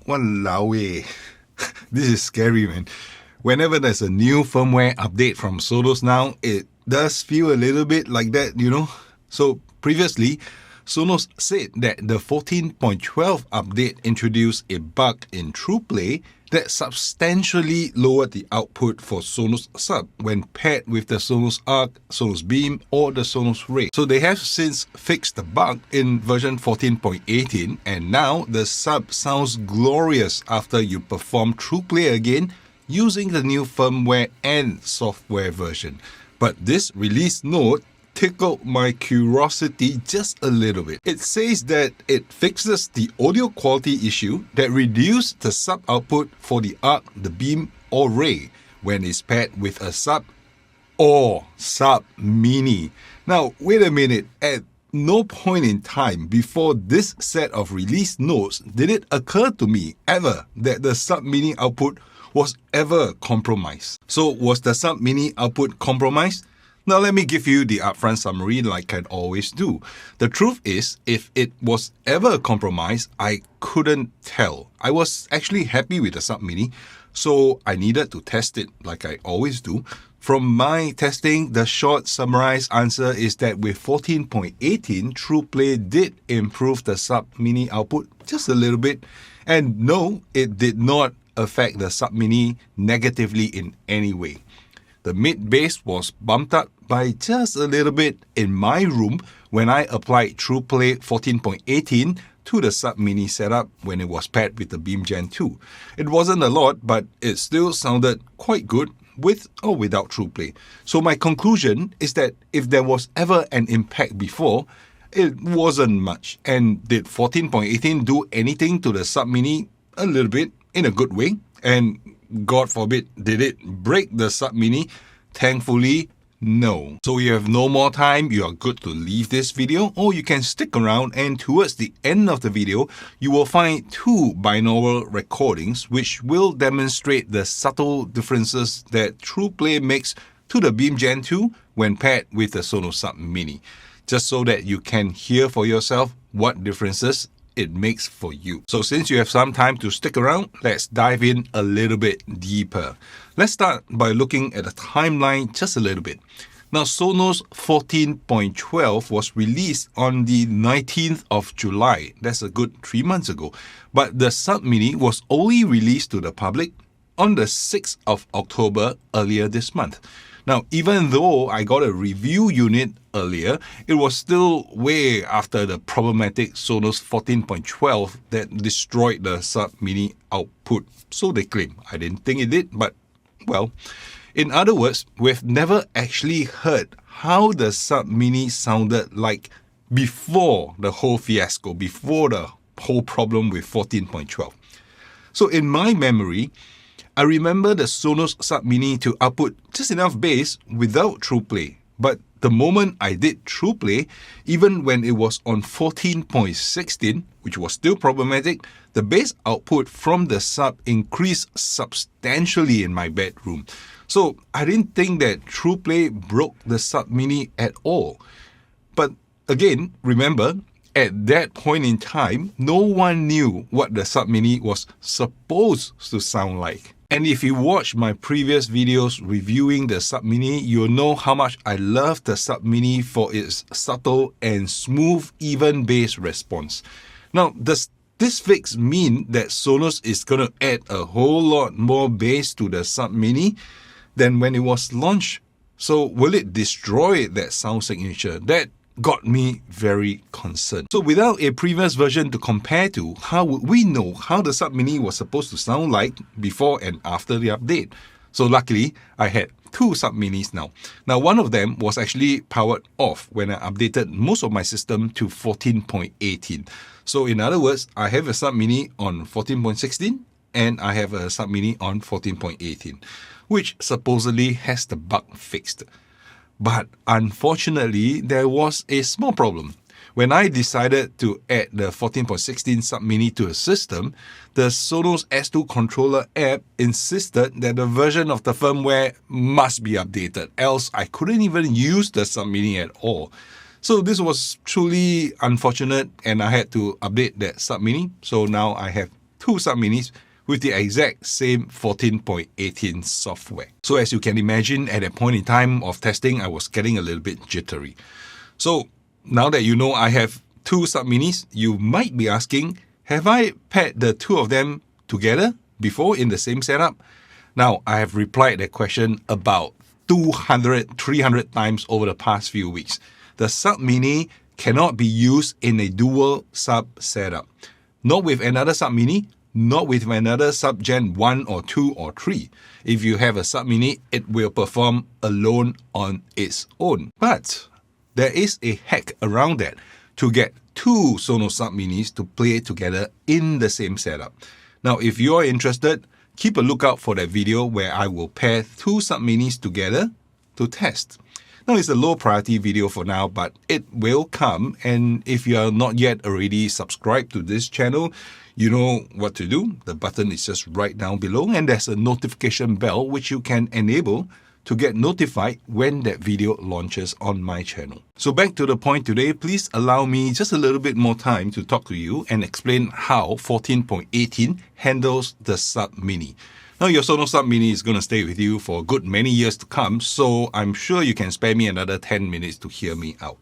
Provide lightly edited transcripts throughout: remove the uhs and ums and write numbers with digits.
Walao eh. This is scary, man. Whenever there's a new firmware update from Sonos now, it does feel a little bit like that, you know. So previously, Sonos said that the 14.12 update introduced a bug in Trueplay that substantially lowered the output for Sonos Sub when paired with the Sonos Arc, Sonos Beam, or the Sonos Ray. So they have since fixed the bug in version 14.18, and now the Sub sounds glorious after you perform Trueplay again using the new firmware and software version. But this release note tickled my curiosity just a little bit. It says that it fixes the audio quality issue that reduced the sub output for the Arc, the Beam, or Ray when it's paired with a Sub or Sub Mini. Now, wait a minute. At no point in time before this set of release notes did it occur to me ever that the Sub Mini output was ever compromised. So was the Sub Mini output compromised? Now let me give you the upfront summary like I always do. The truth is, if it was ever compromised, I couldn't tell. I was actually happy with the Sub Mini, so I needed to test it like I always do. From my testing, the short summarized answer is that with 14.18, Trueplay did improve the Sub Mini output just a little bit. And no, it did not affect the Sub Mini negatively in any way. The mid-bass was bumped up by just a little bit in my room when I applied Trueplay 14.18 to the Sub Mini setup when it was paired with the Beam Gen 2. It wasn't a lot, but it still sounded quite good with or without Trueplay. So my conclusion is that if there was ever an impact before, it wasn't much. And did 14.18 do anything to the Sub Mini? A little bit, in a good way. And God forbid, did it break the Sub Mini? Thankfully, no. So you have no more time, you are good to leave this video, or you can stick around, and towards the end of the video, you will find two binaural recordings which will demonstrate the subtle differences that Trueplay makes to the Beam Gen 2 when paired with the Sonos Sub Mini, just so that you can hear for yourself what differences it makes for you. So since you have some time to stick around, let's dive in a little bit deeper. Let's start by looking at the timeline just a little bit. Now, Sonos 14.12 was released on the 19th of July. That's a good 3 months ago. But the Sub Mini was only released to the public on the 6th of October earlier this month. Now, even though I got a review unit earlier, it was still way after the problematic Sonos 14.12 that destroyed the Sub Mini output. So they claim. I didn't think it did, but well. In other words, we've never actually heard how the Sub Mini sounded like before the whole fiasco, before the whole problem with 14.12. So in my memory, I remember the Sonos Sub Mini to output just enough bass without Trueplay. But the moment I did Trueplay, even when it was on 14.16, which was still problematic, the bass output from the Sub increased substantially in my bedroom. So I didn't think that Trueplay broke the Sub Mini at all. But again, remember, at that point in time, no one knew what the Sub Mini was supposed to sound like. And if you watch my previous videos reviewing the Sub Mini, you'll know how much I love the Sub Mini for its subtle and smooth, even bass response. Now, does this fix mean that Sonos is going to add a whole lot more bass to the Sub Mini than when it was launched? So will it destroy that sound signature? That got me very concerned. So without a previous version to compare to, how would we know how the Sub Mini was supposed to sound like before and after the update? So luckily, I had two Sub Minis now. Now, one of them was actually powered off when I updated most of my system to 14.18. So in other words, I have a Sub Mini on 14.16 and I have a Sub Mini on 14.18, which supposedly has the bug fixed. But unfortunately, there was a small problem. When I decided to add the 14.16 Sub Mini to a system, the Sonos S2 controller app insisted that the version of the firmware must be updated, else I couldn't even use the Sub Mini at all. So this was truly unfortunate and I had to update that Sub Mini. So now I have two Sub Minis with the exact same 14.18 software. So as you can imagine, at that point in time of testing, I was getting a little bit jittery. So now that you know I have two Sub Minis, you might be asking, have I paired the two of them together before in the same setup? Now, I have replied that question about 200, 300 times over the past few weeks. The Sub Mini cannot be used in a dual sub setup. Not with another Sub Mini, not with another Sub Gen 1 or 2 or 3. If you have a Sub Mini, it will perform alone on its own. But there is a hack around that to get two Sonos Sub Minis to play together in the same setup. Now, if you are interested, keep a lookout for that video where I will pair two Sub Minis together to test. Now, it's a low priority video for now, but it will come. And if you are not yet already subscribed to this channel, you know what to do. The button is just right down below, and there's a notification bell which you can enable to get notified when that video launches on my channel. So back to the point today, please allow me just a little bit more time to talk to you and explain how 14.18 handles the Sub Mini. Now, your Sonos Sub Mini is going to stay with you for a good many years to come, so I'm sure you can spare me another 10 minutes to hear me out.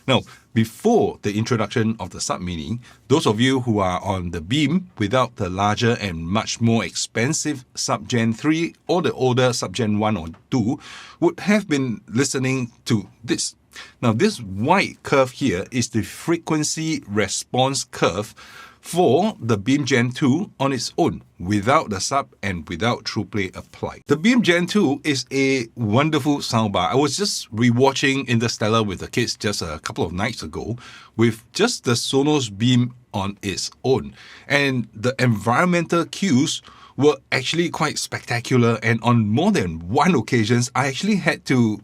Now, before the introduction of the Sub Mini, those of you who are on the Beam without the larger and much more expensive Sub Gen 3 or the older Sub Gen 1 or 2 would have been listening to this. Now, this white curve here is the frequency response curve for the Beam Gen 2 on its own, without the sub and without Trueplay applied. The Beam Gen 2 is a wonderful soundbar. I was just rewatching Interstellar with the kids just a couple of nights ago with just the Sonos Beam on its own. And the environmental cues were actually quite spectacular, and on more than one occasions, I actually had to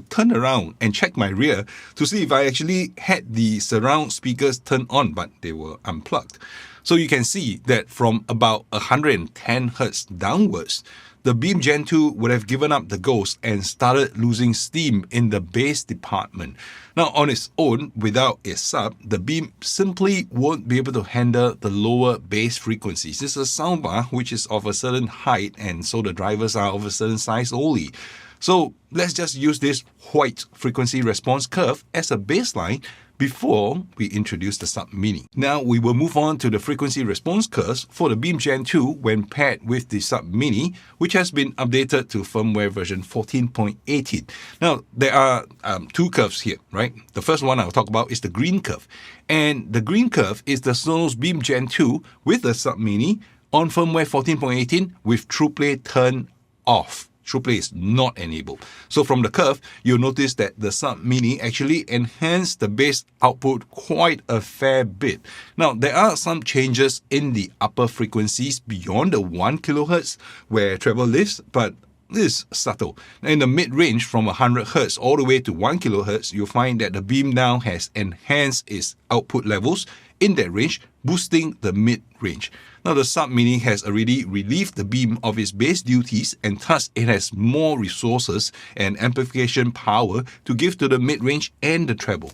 turn around and check my rear to see if I actually had the surround speakers turned on, but they were unplugged. So you can see that from about 110 Hz downwards, the Beam Gen 2 would have given up the ghost and started losing steam in the bass department. Now, on its own, without a sub, the Beam simply won't be able to handle the lower bass frequencies. This is a soundbar which is of a certain height, and so the drivers are of a certain size only. So let's just use this white frequency response curve as a baseline before we introduce the Sub Mini. Now we will move on to the frequency response curves for the Beam Gen 2 when paired with the Sub Mini, which has been updated to firmware version 14.18. Now there are two curves here, right? The first one I'll talk about is the green curve. And the green curve is the Sonos Beam Gen 2 with the Sub Mini on firmware 14.18 with Trueplay turned off. Trueplay is not enabled. So from the curve, you'll notice that the Sub Mini actually enhanced the bass output quite a fair bit. Now, there are some changes in the upper frequencies beyond the 1 kHz where treble lives, but this is subtle. In the mid-range from 100 Hz all the way to 1 kHz, you'll find that the Beam now has enhanced its output levels in that range, boosting the mid-range. Now, the Sub Mini has already relieved the Beam of its bass duties, and thus it has more resources and amplification power to give to the mid-range and the treble.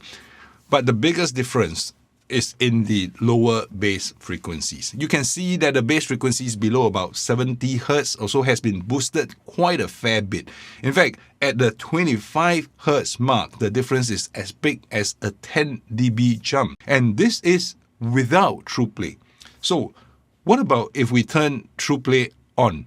But the biggest difference is in the lower bass frequencies. You can see that the bass frequencies below about 70 Hz also has been boosted quite a fair bit. In fact, at the 25 Hz mark, the difference is as big as a 10 dB jump. And this is without Trueplay. So, what about if we turn Trueplay on?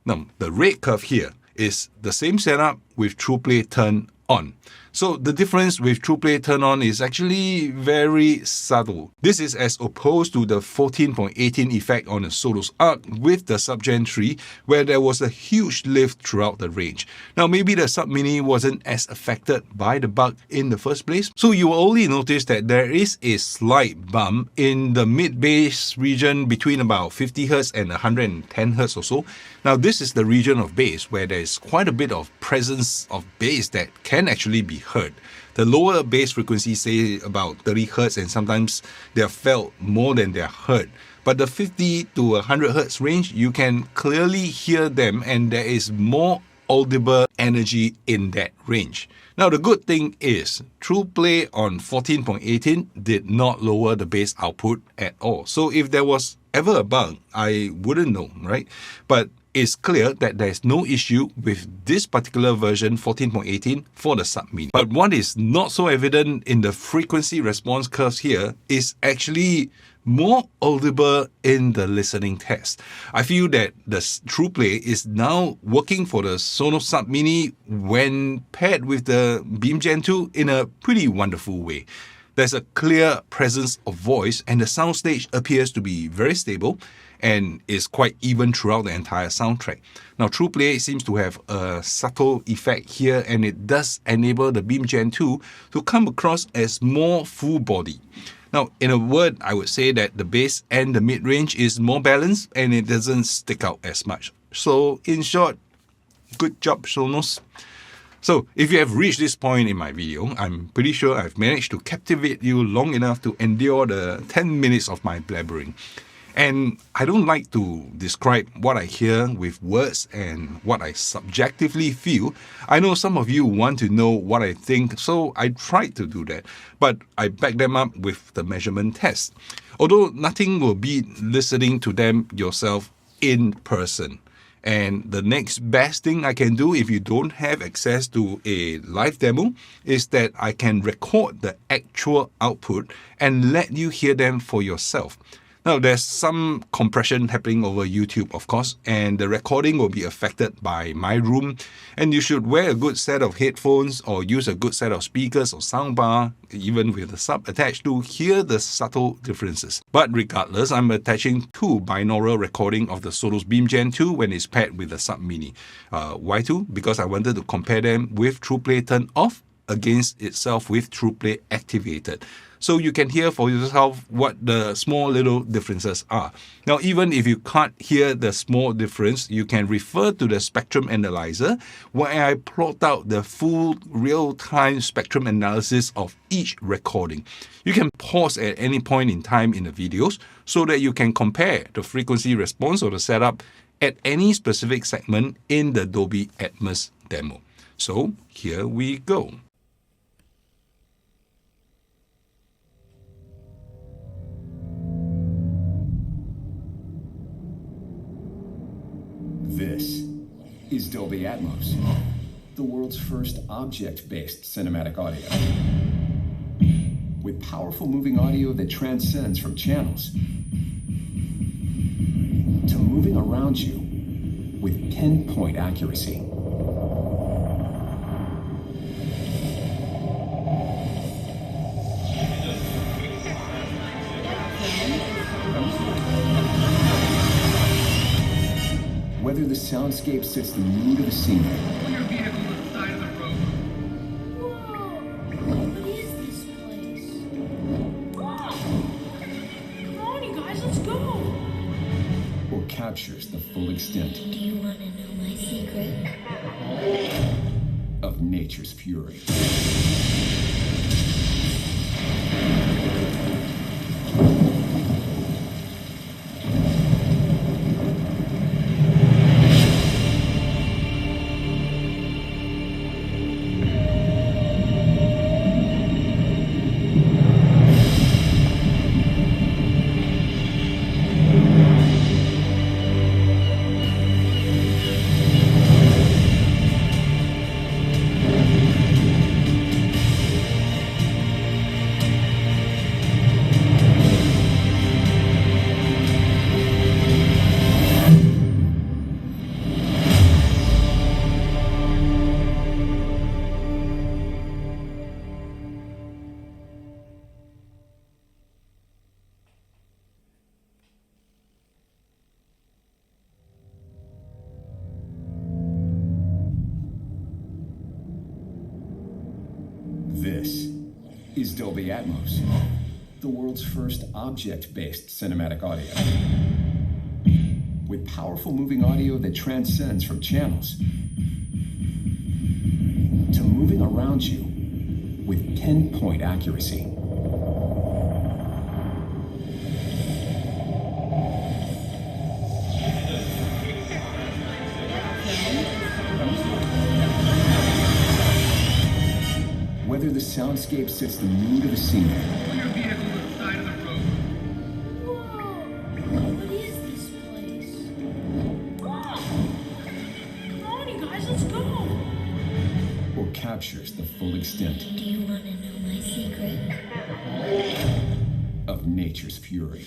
Now, the red curve here is the same setup with Trueplay turned on. So the difference with Trueplay turn on is actually very subtle. This is as opposed to the 14.18 effect on the Sonos Arc with the Sub Gen 3, where there was a huge lift throughout the range. Now maybe the Sub Mini wasn't as affected by the bug in the first place, so you will only notice that there is a slight bump in the mid-bass region between about 50 Hz and 110 Hz or so. Now this is the region of bass where there is quite a bit of presence of bass that can actually be heard. The lower bass frequencies, say about 30 Hz, and sometimes they are felt more than they are heard. But the 50 to 100 Hz range, you can clearly hear them, and there is more audible energy in that range. Now the good thing is, Trueplay on 14.18 did not lower the bass output at all. So if there was ever a bug, I wouldn't know, right? But it's clear that there's no issue with this particular version 14.18 for the Sub Mini. But what is not so evident in the frequency response curves here is actually more audible in the listening test. I feel that the Trueplay is now working for the Sonos Sub Mini when paired with the Beam Gen 2 in a pretty wonderful way. There's a clear presence of voice and the soundstage appears to be very stable and is quite even throughout the entire soundtrack. Now, Trueplay seems to have a subtle effect here, and it does enable the Beam Gen 2 to come across as more full body. Now, in a word, I would say that the bass and the mid-range is more balanced and it doesn't stick out as much. So, in short, good job, Sonos. So, if you have reached this point in my video, I'm pretty sure I've managed to captivate you long enough to endure the 10 minutes of my blabbering. And I don't like to describe what I hear with words and what I subjectively feel. I know some of you want to know what I think, so I tried to do that. But I back them up with the measurement test. Although nothing will beat listening to them yourself in person. And the next best thing I can do if you don't have access to a live demo is that I can record the actual output and let you hear them for yourself. Now, there's some compression happening over YouTube, of course, and the recording will be affected by my room. And you should wear a good set of headphones or use a good set of speakers or soundbar, even with the sub attached, to hear the subtle differences. But regardless, I'm attaching two binaural recording of the Sonos Beam Gen 2 when it's paired with the Sub Mini. Why two? Because I wanted to compare them with Trueplay turned off against itself with Trueplay activated. So you can hear for yourself what the small little differences are. Now, even if you can't hear the small difference, you can refer to the spectrum analyzer where I plot out the full real-time spectrum analysis of each recording. You can pause at any point in time in the videos so that you can compare the frequency response of the setup at any specific segment in the Dolby Atmos demo. So here we go. This is Dolby Atmos, the world's first object-based cinematic audio. With powerful moving audio that transcends from channels to moving around you with pinpoint accuracy. Whether the soundscape sets the mood of the scene. Pull your vehicle to the side of the road. Whoa! What is this place? Whoa! Come on, you guys, let's go! Or captures the full extent. Do you want to know my secret? Of nature's fury. This is Dolby Atmos, the world's first object-based cinematic audio. With powerful moving audio that transcends from channels to moving around you with pinpoint accuracy. Whether the soundscape sets the mood of the scene. Pull your vehicle to the side of the road. Whoa! What captures the full extent Do you want to know my secret? of nature's fury.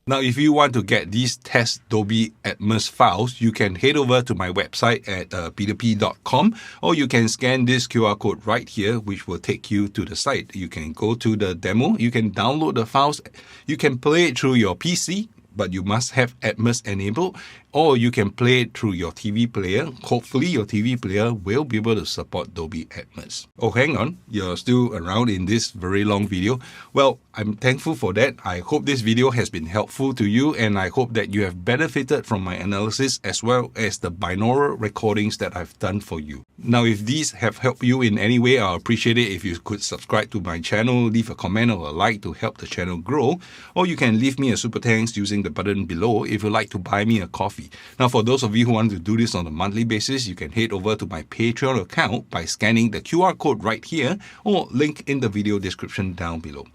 Now, if you want to get these test Dolby Atmos files, you can head over to my website at peterp.com, or you can scan this QR code right here, which will take you to the site. You can go to the demo, you can download the files, you can play it through your PC, but you must have Atmos enabled, or you can play it through your TV player. Hopefully your TV player will be able to support Dolby Atmos. Oh, hang on, you're still around in this very long video. Well, I'm thankful for that. I hope this video has been helpful to you, and I hope that you have benefited from my analysis as well as the binaural recordings that I've done for you. Now, if these have helped you in any way, I'll appreciate it if you could subscribe to my channel, leave a comment or a like to help the channel grow, or you can leave me a super thanks using the button below if you'd like to buy me a coffee. Now, for those of you who want to do this on a monthly basis, you can head over to my Patreon account by scanning the QR code right here or link in the video description down below.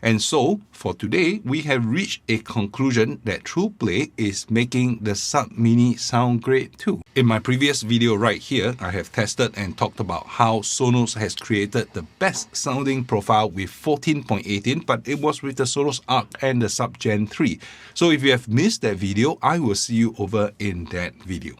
And so, for today, we have reached a conclusion that Trueplay is making the Sub Mini sound great too. In my previous video right here, I have tested and talked about how Sonos has created the best sounding profile with 14.18, but it was with the Sonos Arc and the Sub Gen 3. So if you have missed that video, I will see you over in that video.